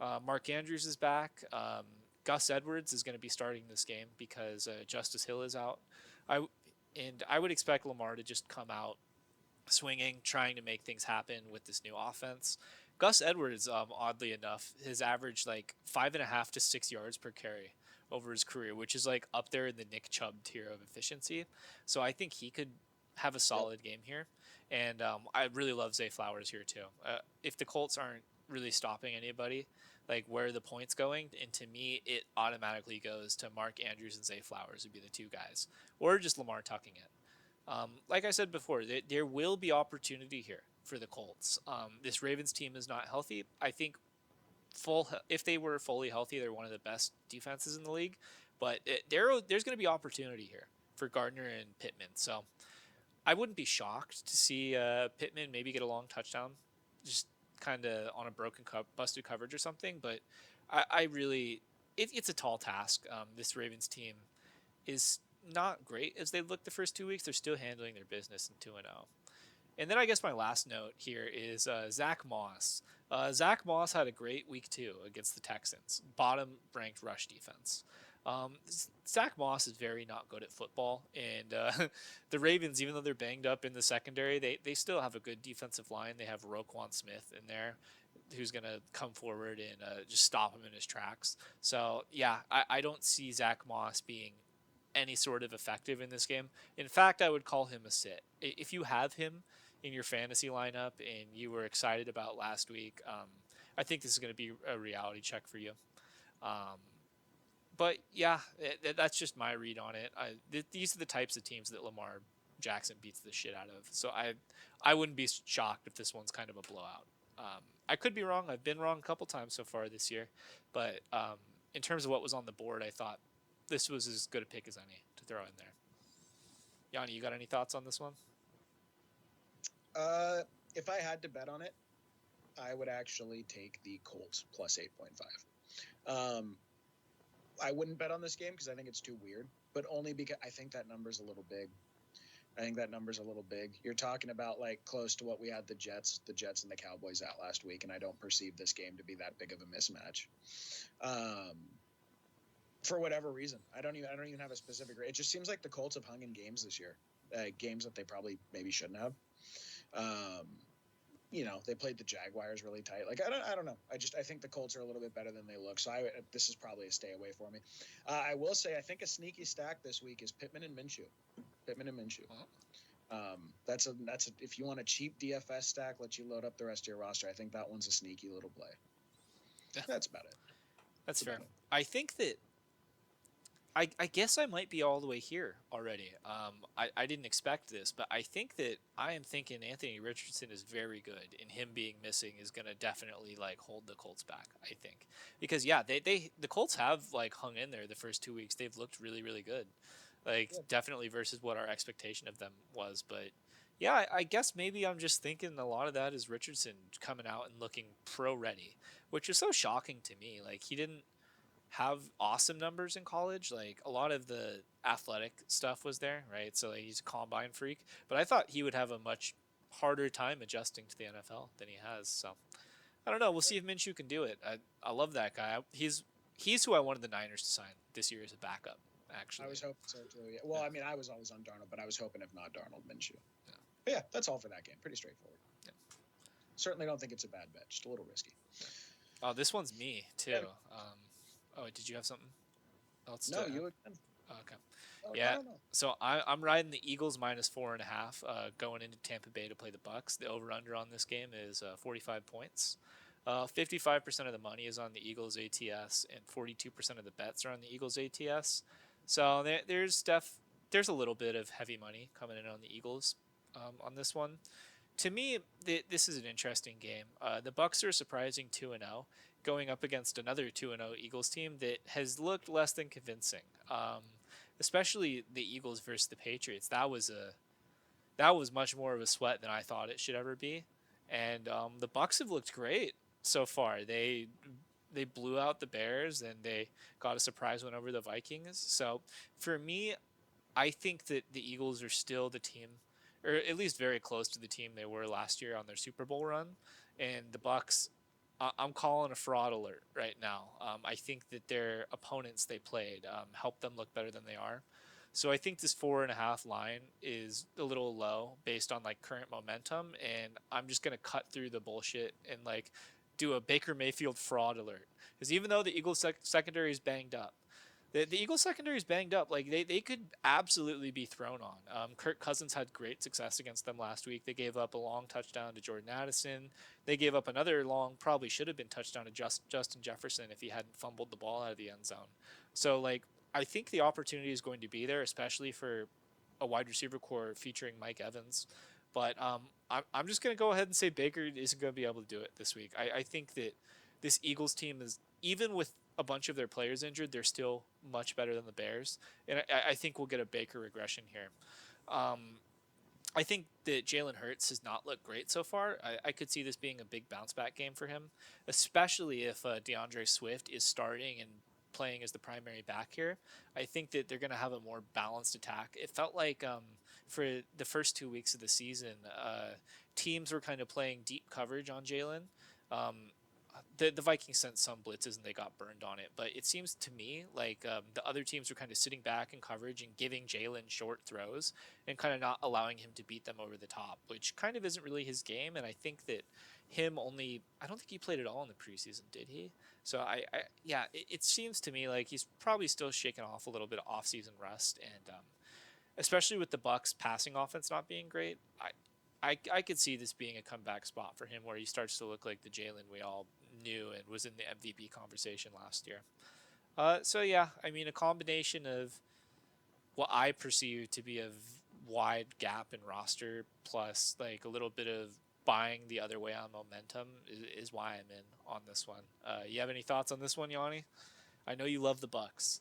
[SPEAKER 1] Mark Andrews is back. Gus Edwards is going to be starting this game because Justice Hill is out. I and I would expect Lamar to just come out swinging, trying to make things happen with this new offense. Gus Edwards, oddly enough, has averaged like 5.5 to 6 yards per carry over his career, which is like up there in the Nick Chubb tier of efficiency. So I think he could have a
[SPEAKER 2] Yep.
[SPEAKER 1] solid game here. And I really love Zay Flowers here too. If the Colts aren't really stopping anybody, like where are the points going? And to me, it automatically goes to Mark Andrews and Zay Flowers would be the two guys, or just Lamar tucking it. Like I said before, there will be opportunity here for the Colts. This Ravens team is not healthy. I think if they were fully healthy, they're one of the best defenses in the league. But there's going to be opportunity here for Gardner and Pittman. So I wouldn't be shocked to see Pittman maybe get a long touchdown, just kind of on a busted coverage or something. But I really, it's a tall task. This Ravens team is not great as they look the first 2 weeks. They're still handling their business in 2-0. And then I guess my last note here is Zach Moss. Zach Moss had a great week 2 against the Texans, bottom ranked rush defense. Zach Moss is very not good at football, and the Ravens, even though they're banged up in the secondary, they still have a good defensive line. They have Roquan Smith in there, who's going to come forward and just stop him in his tracks. So yeah, I don't see Zach Moss being any sort of effective in this game. In fact, I would call him a sit. If you have him in your fantasy lineup and you were excited about last week, I think this is going to be a reality check for you. Um, but yeah, that's just my read on it. These are the types of teams that Lamar Jackson beats the shit out of. So I wouldn't be shocked if this one's kind of a blowout. I could be wrong. I've been wrong a couple times so far this year, but in terms of what was on the board, I thought this was as good a pick as any to throw in there. Yanni, you got any thoughts on this one?
[SPEAKER 2] If I had to bet on it, I would actually take the Colts plus 8.5. I wouldn't bet on this game because I think it's too weird, but only because I think that number's a little big. You're talking about like close to what we had the Jets and the Cowboys at last week, and I don't perceive this game to be that big of a mismatch. For whatever reason, I don't even have a specific. It just seems like the Colts have hung in games this year, games that they probably maybe shouldn't have. They played the Jaguars really tight. Like I don't know. I think the Colts are a little bit better than they look. So this is probably a stay away for me. I will say I think a sneaky stack this week is Pittman and Minshew. That's a if you want a cheap DFS stack, let you load up the rest of your roster. I think that one's a sneaky little play.
[SPEAKER 1] Yeah,
[SPEAKER 2] that's about it.
[SPEAKER 1] That's fair. I think that I guess I might be all the way here already. I didn't expect this, but I think that I am thinking Anthony Richardson is very good, and him being missing is going to definitely like hold the Colts back. I think because yeah, the Colts have like hung in there the first 2 weeks. They've looked really really good, like definitely versus what our expectation of them was. But yeah, I guess maybe I'm just thinking a lot of that is Richardson coming out and looking pro ready, which is so shocking to me. Like he didn't have awesome numbers in college. Like a lot of the athletic stuff was there, right? So like, he's a combine freak, but I thought he would have a much harder time adjusting to the NFL than he has. So I don't know. We'll see if Minshew can do it. I love that guy. He's who I wanted the Niners to sign this year as a backup. Actually,
[SPEAKER 2] I was hoping so too. Yeah. Well, I mean, I was always on Darnold, but I was hoping if not Darnold, Minshew. Yeah. But yeah, that's all for that game. Pretty straightforward. Yeah. Certainly don't think it's a bad bet. Just a little risky.
[SPEAKER 1] Oh, this one's me too. Oh, did you have something else?
[SPEAKER 2] No, you again.
[SPEAKER 1] Okay. Yeah. So I'm riding the Eagles minus 4.5, going into Tampa Bay to play the Bucks. The over/under on this game is 45 points. 55% of the money is on the Eagles ATS, and 42% of the bets are on the Eagles ATS. So there's a little bit of heavy money coming in on the Eagles on this one. To me, this is an interesting game. The Bucks are surprising 2-0, going up against another 2-0 Eagles team that has looked less than convincing. Especially the Eagles versus the Patriots. That was much more of a sweat than I thought it should ever be. And the Bucks have looked great so far. They blew out the Bears and they got a surprise win over the Vikings. So for me, I think that the Eagles are still the team, or at least very close to the team they were last year on their Super Bowl run. And the Bucks, I'm calling a fraud alert right now. I think that their opponents they played helped them look better than they are. So I think this 4.5 line is a little low based on like current momentum, and I'm just gonna cut through the bullshit and like do a Baker Mayfield fraud alert. Because even though the Eagles secondary is banged up, the Eagles secondary is banged up. Like they could absolutely be thrown on. Kirk Cousins had great success against them last week. They gave up a long touchdown to Jordan Addison. They gave up another long, probably should have been touchdown to Justin Jefferson if he hadn't fumbled the ball out of the end zone. So like I think the opportunity is going to be there, especially for a wide receiver core featuring Mike Evans. But I'm just going to go ahead and say Baker isn't going to be able to do it this week. I think that this Eagles team is, even with a bunch of their players injured, they're still much better than the Bears. And I think we'll get a Baker regression here. Um, I think that Jalen Hurts has not looked great so far. I could see this being a big bounce back game for him, especially if DeAndre Swift is starting and playing as the primary back here. I think that they're going to have a more balanced attack. It felt like for the first 2 weeks of the season, teams were kind of playing deep coverage on Jalen. Um, the Vikings sent some blitzes and they got burned on it, but it seems to me like the other teams were kind of sitting back in coverage and giving Jalen short throws and kind of not allowing him to beat them over the top, which kind of isn't really his game. And I think that I don't think he played at all in the preseason, did he? So yeah, it seems to me like he's probably still shaking off a little bit of off-season rust, and especially with the Bucks passing offense not being great, I could see this being a comeback spot for him where he starts to look like the Jalen we all knew and was in the MVP conversation last year. So yeah, I mean a combination of what I perceive to be a wide gap in roster plus like a little bit of buying the other way on momentum is why I'm in on this one. You have any thoughts on this one, Yanni? I know you love the Bucks.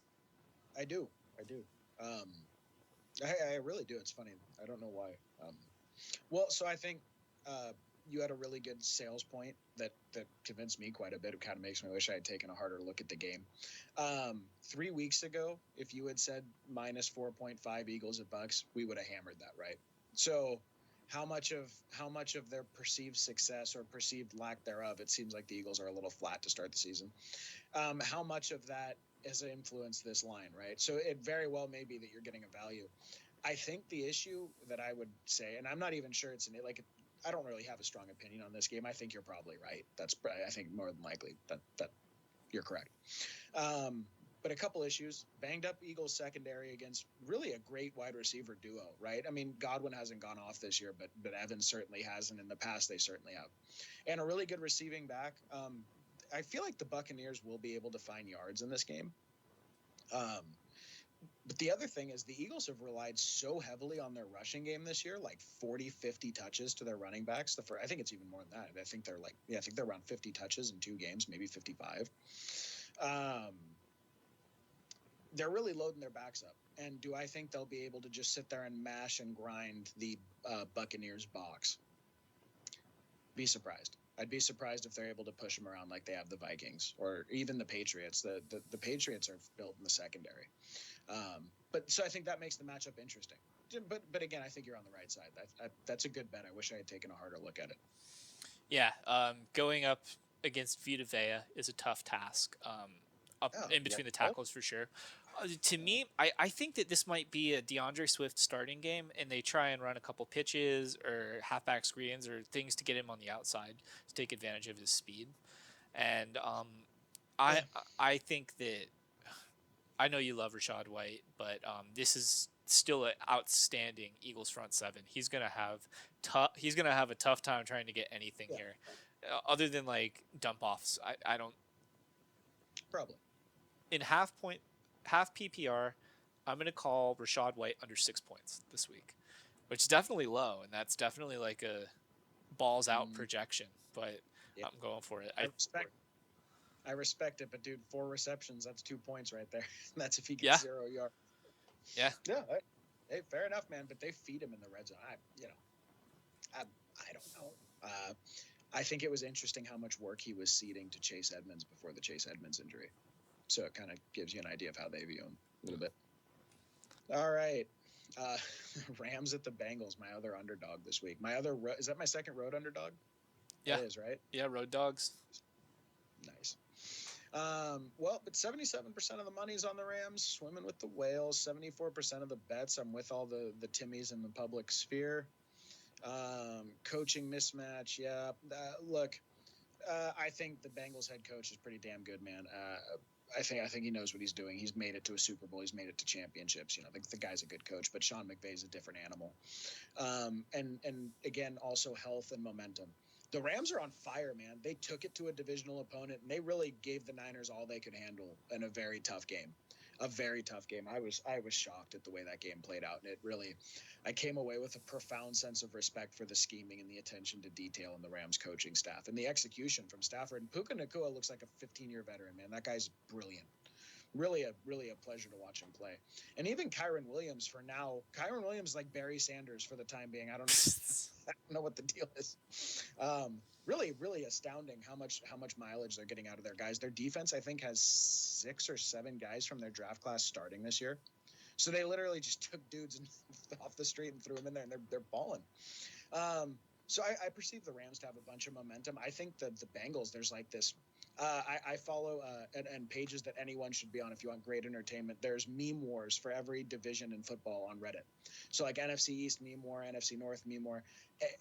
[SPEAKER 2] I do. I do. Um, I really do. It's funny. I don't know why. Well, so I think you had a really good sales point that convinced me quite a bit. It kind of makes me wish I had taken a harder look at the game. 3 weeks ago, if you had said minus 4.5 Eagles at Bucks, we would have hammered that, right? So how much of their perceived success or perceived lack thereof, it seems like the Eagles are a little flat to start the season. How much of that has influenced this line, right? So it very well may be that you're getting a value. I think the issue that I would say, and I'm not even sure it's like, I don't really have a strong opinion on this game. I think you're probably right. I think more than likely that you're correct. But a couple issues: banged up Eagles secondary against really a great wide receiver duo, right? I mean, Godwin hasn't gone off this year, but Evans certainly hasn't. In the past, they certainly have, and a really good receiving back. I feel like the Buccaneers will be able to find yards in this game. But the other thing is the Eagles have relied so heavily on their rushing game this year, like 40, 50 touches to their running backs. I think it's even more than that. I think they're around 50 touches in 2 games, maybe 55. They're really loading their backs up. And do I think they'll be able to just sit there and mash and grind the Buccaneers box? Be surprised. I'd be surprised if they're able to push them around like they have the Vikings or even the Patriots. The Patriots are built in the secondary. But so I think that makes the matchup interesting. But again, I think you're on the right side. That's a good bet. I wish I had taken a harder look at it.
[SPEAKER 1] Yeah, going up against Vita Vea is a tough task. In between the tackles for sure. To me, I think that this might be a DeAndre Swift starting game, and they try and run a couple pitches or halfback screens or things to get him on the outside to take advantage of his speed. And I think that I know you love Rashad White, but this is still an outstanding Eagles front seven. He's gonna have a tough time trying to get anything here, other than like dump offs. I don't
[SPEAKER 2] probably
[SPEAKER 1] in half PPR. I'm gonna call Rashad White under 6 points this week, which is definitely low, and that's definitely like a balls out projection. But I'm going for it.
[SPEAKER 2] I respect. I respect it, but dude, 4 receptions, that's 2 points right there. That's if he
[SPEAKER 1] Yeah,
[SPEAKER 2] gets 0 yards.
[SPEAKER 1] yeah.
[SPEAKER 2] Yeah, hey, fair enough, man. But they feed him in the red zone. I don't know. I think it was interesting how much work he was ceding to Chase Edmonds before the Chase Edmonds injury. So it kind of gives you an idea of how they view him a little bit. All right. Uh, Rams at the Bengals, my other underdog this week. Is that my second road underdog? That
[SPEAKER 1] Yeah,
[SPEAKER 2] is, right?
[SPEAKER 1] yeah. Road dogs.
[SPEAKER 2] Nice. Well, but 77% of the money's on the Rams, swimming with the whales. 74% of the bets, I'm with all the Timmies in the public sphere. Coaching mismatch, yeah. Look, I think the Bengals head coach is pretty damn good, man. I think he knows what he's doing. He's made it to a Super Bowl. He's made it to championships. You know, the guy's a good coach, but Sean McVay's a different animal. And again, also health and momentum. The Rams are on fire, man. They took it to a divisional opponent, and they really gave the Niners all they could handle in a very tough game. A very tough game. I was shocked at the way that game played out, and it really, I came away with a profound sense of respect for the scheming and the attention to detail in the Rams coaching staff and the execution from Stafford. And Puka Nacua looks like a 15-year veteran, man. That guy's brilliant. Really a pleasure to watch him play. And even Kyron Williams for now. Kyron Williams like Barry Sanders for the time being. I don't know what the deal is. Really astounding how much mileage they're getting out of their guys. Their defense, I think, has 6 or 7 guys from their draft class starting this year. So they literally just took dudes off the street and threw them in there, and they're balling. So I perceive the Rams to have a bunch of momentum. I think the Bengals, there's like this. I follow and pages that anyone should be on if you want great entertainment. There's meme wars for every division in football on Reddit. So like NFC East meme war, NFC North meme war,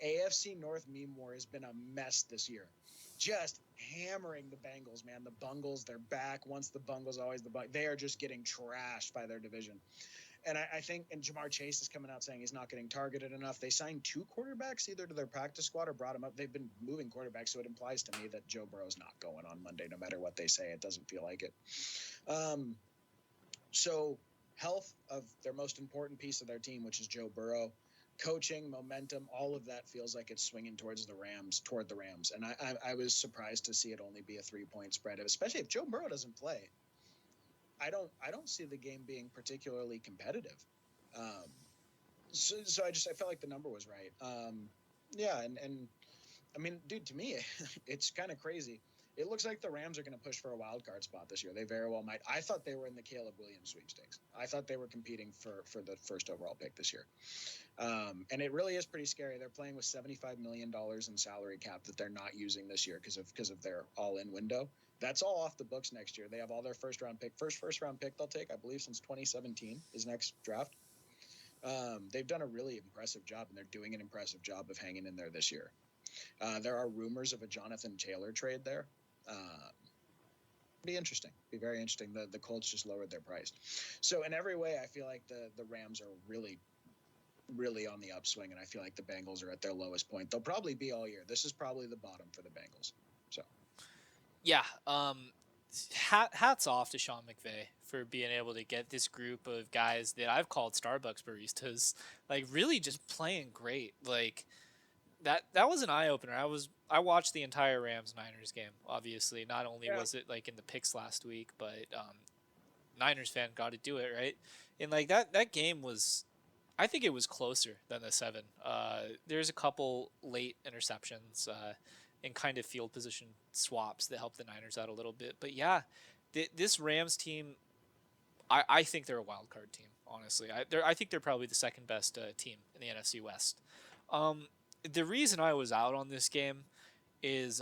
[SPEAKER 2] AFC North meme war has been a mess this year. Just hammering the Bengals, man. The Bungles, they're back. Once the Bungles, always the Bungles. They are just getting trashed by their division. And I think, and Jamar Chase is coming out saying he's not getting targeted enough. They signed 2 quarterbacks either to their practice squad or brought him up. They've been moving quarterbacks, so it implies to me that Joe Burrow's not going on Monday, no matter what they say. It doesn't feel like it. So health of their most important piece of their team, which is Joe Burrow, coaching, momentum, all of that feels like it's swinging toward the Rams. And I was surprised to see it only be a 3-point spread, especially if Joe Burrow doesn't play. I don't see the game being particularly competitive. So I felt like the number was right. Yeah, and I mean, dude, to me, it's kind of crazy. It looks like the Rams are going to push for a wild card spot this year. They very well might. I thought they were in the Caleb Williams sweepstakes. I thought they were competing for the first overall pick this year. And it really is pretty scary. They're playing with $75 million in salary cap that they're not using this year because of their all-in window. That's all off the books next year. They have all their first round pick they'll take, I believe, since 2017 is next draft. They've done a really impressive job, and they're doing an impressive job of hanging in there this year. There are rumors of a Jonathan Taylor trade there. Be interesting. Be very interesting. The Colts just lowered their price. So in every way, I feel like the Rams are really on the upswing, and I feel like the Bengals are at their lowest point. They'll probably be all year. This is probably the bottom for the Bengals. So
[SPEAKER 1] Yeah. Hats off to Sean McVay for being able to get this group of guys that I've called Starbucks baristas, like really just playing great. Like that was an eye opener. I watched the entire Rams Niners game. Obviously, not only
[SPEAKER 2] yeah,
[SPEAKER 1] was it like in the picks last week, but Niners fan got to do it right. And like that game was, I think it was closer than the 7. There's a couple late interceptions and kind of field position swaps that helped the Niners out a little bit. But yeah, this Rams team, I think they're a wild card team. Honestly, I think they're probably the second best team in the NFC West. Um, the reason I was out on this game is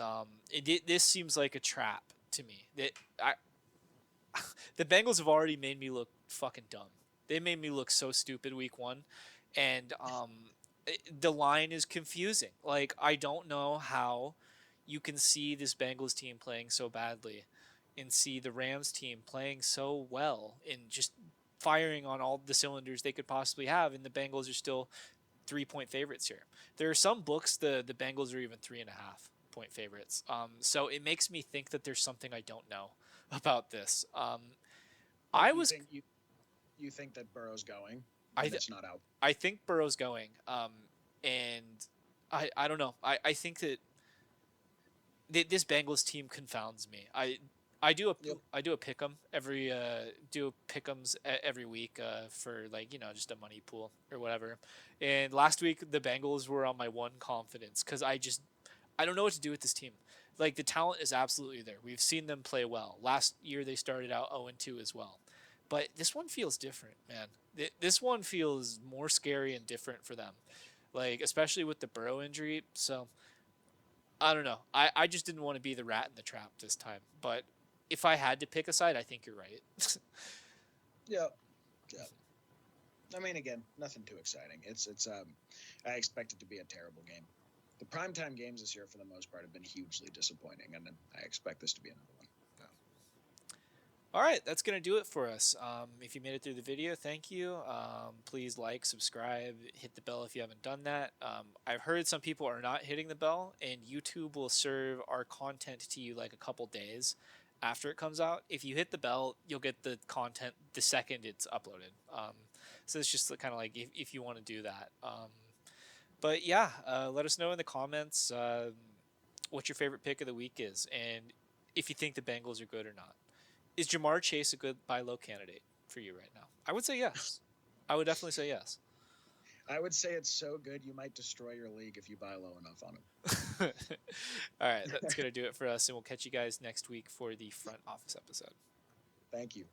[SPEAKER 1] this seems like a trap to me. That I the Bengals have already made me look fucking dumb. They made me look so stupid week 1, and the line is confusing. Like I don't know how you can see this Bengals team playing so badly and see the Rams team playing so well and just firing on all the cylinders they could possibly have, and the Bengals are still 3-point favorites here. There are some books the Bengals are even 3.5-point favorites. So it makes me think that there's something I don't know about this.
[SPEAKER 2] like
[SPEAKER 1] I was
[SPEAKER 2] you think that Burrow's going,
[SPEAKER 1] I
[SPEAKER 2] and
[SPEAKER 1] th-
[SPEAKER 2] it's not out.
[SPEAKER 1] I think Burrow's going. And I don't know. I think that this Bengals team confounds me.
[SPEAKER 2] Yep.
[SPEAKER 1] I do a pick'em every do pick'ems every week for like just a money pool or whatever. And last week the Bengals were on my one confidence because I don't know what to do with this team. Like the talent is absolutely there. We've seen them play well. Last year they started out 0-2 as well, but this one feels different, man. This one feels more scary and different for them, like especially with the Burrow injury. So I don't know. I just didn't want to be the rat in the trap this time. But if I had to pick a side, I think you're right.
[SPEAKER 2] Yep. Yep. I mean, again, nothing too exciting. I expect it to be a terrible game. The primetime games this year, for the most part, have been hugely disappointing, and I expect this to be another one.
[SPEAKER 1] All right, that's gonna do it for us. If you made it through the video, thank you. Please like, subscribe, hit the bell if you haven't done that. I've heard some people are not hitting the bell, and YouTube will serve our content to you like a couple days after it comes out. If you hit the bell, you'll get the content the second it's uploaded. So it's just kind of like if you want to do that. But yeah, let us know in the comments what your favorite pick of the week is, and if you think the Bengals are good or not. Is Jamar Chase a good buy low candidate for you right now? I would say yes. I would definitely say yes.
[SPEAKER 2] I would say it's so good you might destroy your league if you buy low enough on
[SPEAKER 1] All right, that's
[SPEAKER 2] him.
[SPEAKER 1] going to do it for us, and we'll catch you guys next week for the front office episode.
[SPEAKER 2] Thank you.